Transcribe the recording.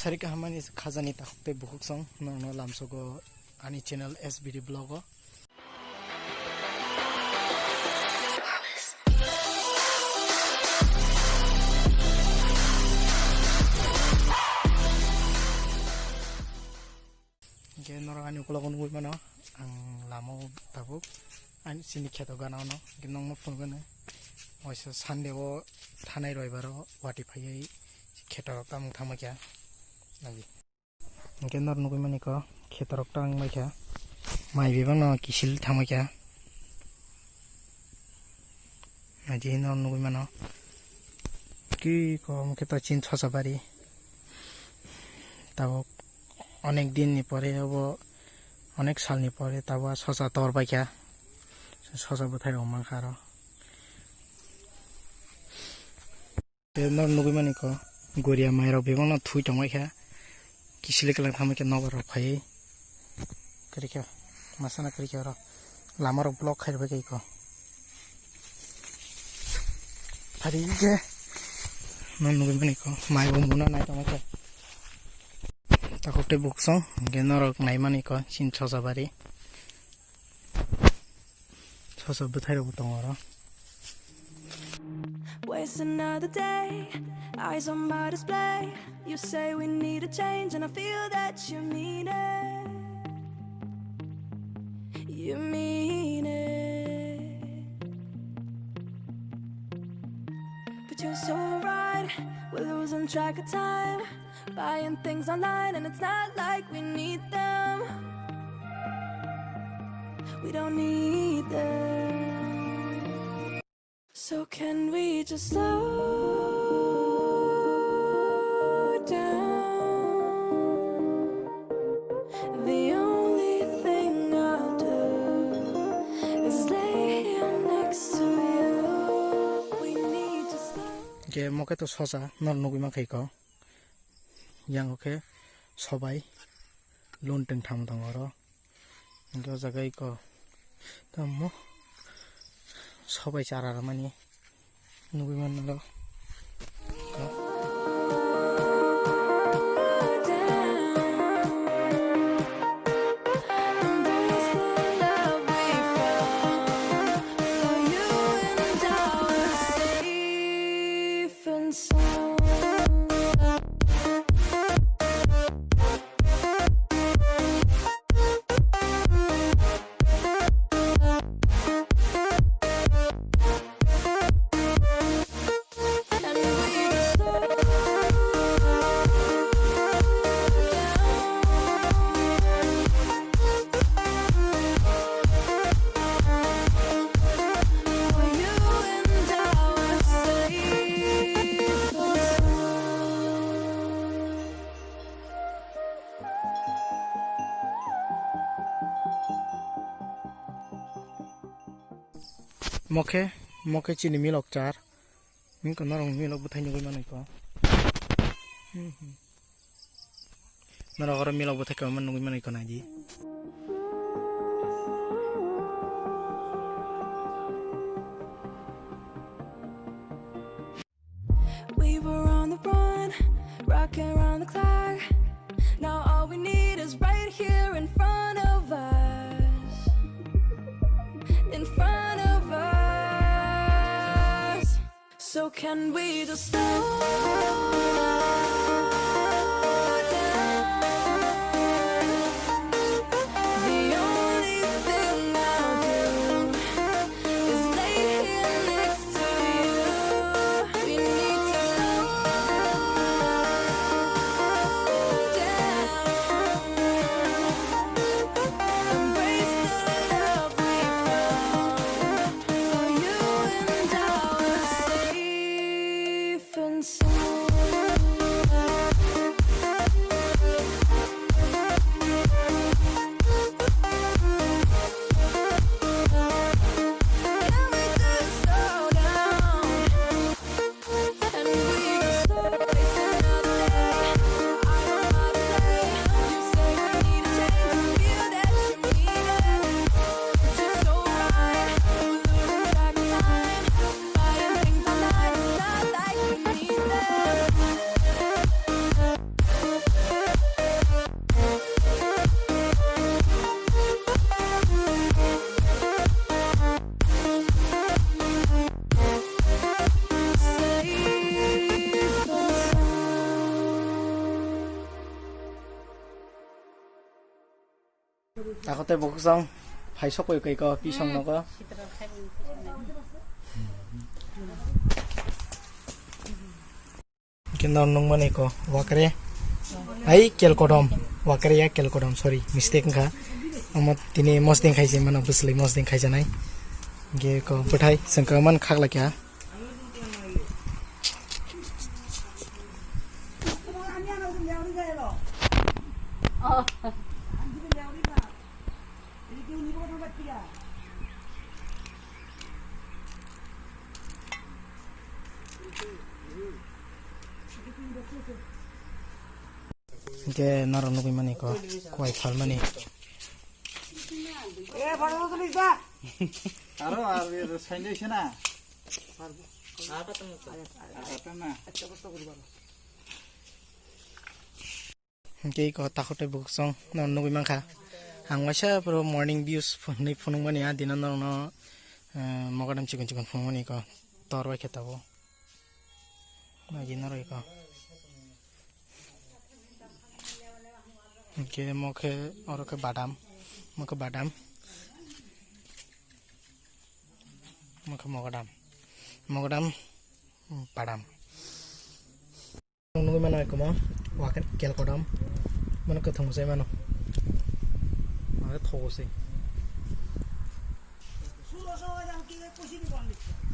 sari ka hamani khazani takte buhuk song no lamsogo ani channel S.B.D blog o ge norani ukologon gui mano ang lamo tabuk ani sini kheto gana no ginong mo phone gane oisa sande o thanai roibaro wati phai kheto tamung thamakya nabi ge nor nugui mani ko khetorok tang maikya mai bibang no kisil thamakya aji nor nugui mano ki ko muke to chin chosa bari tabuk অনেক দিন নি পরে হবো অনেক সাল নি পরে তাবা সসা তর পাইকা সসা বথাই রমান খারো তেনর নগুই মানি কো গরিয়া মাইরা বেবন থুই টমাইখা কিসিলে কলা থামকে নগর ফাই করিকা মাসানা করিকা র লামার ব্লক খাইবে কই কো ফারি যে নন নগুই মানি কো মাইবো মুনা নাই টমাইকা takote buksong genorok naimani ko sin chosa bari chosa buthai ro butongoro waste another day eyes on my display you say we need a change and I feel that you mean it but you're so right we're losing track of time buying things online and it's not like we need them we don't need them so can we just slow down the only thing I'll do is lay here next to you we need to slow ge moke to sosa nor nugui ma khai ko yang oke sobai lonteng tham dangoro go jagai ko tammo sobai charara mani nugui manlo moke chini milok char min ko norong milok buthai nugui manai ko norogor milok buthai ko man nugui manai ko naji we were on the run rocking around the clock now all we need is right here in front of us in front of us so can we just slow down the only thing I'll do is lay here next to you we need to slow down embrace the love we found for you and I was safe and sound 나그때 목성 발 섞고 있고 이거 비성 넣어 이렇게 넣는 거네 이거 와그래 아이 켈코돔 와그래야 켈코돔 sorry mistake 가 अम दिनै मस्दिं खाइसे मन बुसलै मस्दिं खाइजानाय gecko पठाइ संक्रमण खागला क्या के नरम नुगै माने को कोइ फल माने ए बडा तो लिखा अरे यार साइंड है ना आता ना अच्छा कष्ट करू बाला के को ताखोटे बुकसं नन नुगै मानखा आं वासा प्रो मॉर्निंग व्यूज नै फुनुं माने आ दिन न मगडम चिकन चिकन फुनुं माने को तरवाय खेताबो मागि नरय को के मखे और के बादाम मखे बादाम मखे मगडाम मगडाम बादाम नुगै मानो एकमा वाके केलकोडाम मानो कथंसै मानो माने थगसै सुरो सो जान की कोशी नि बन्ने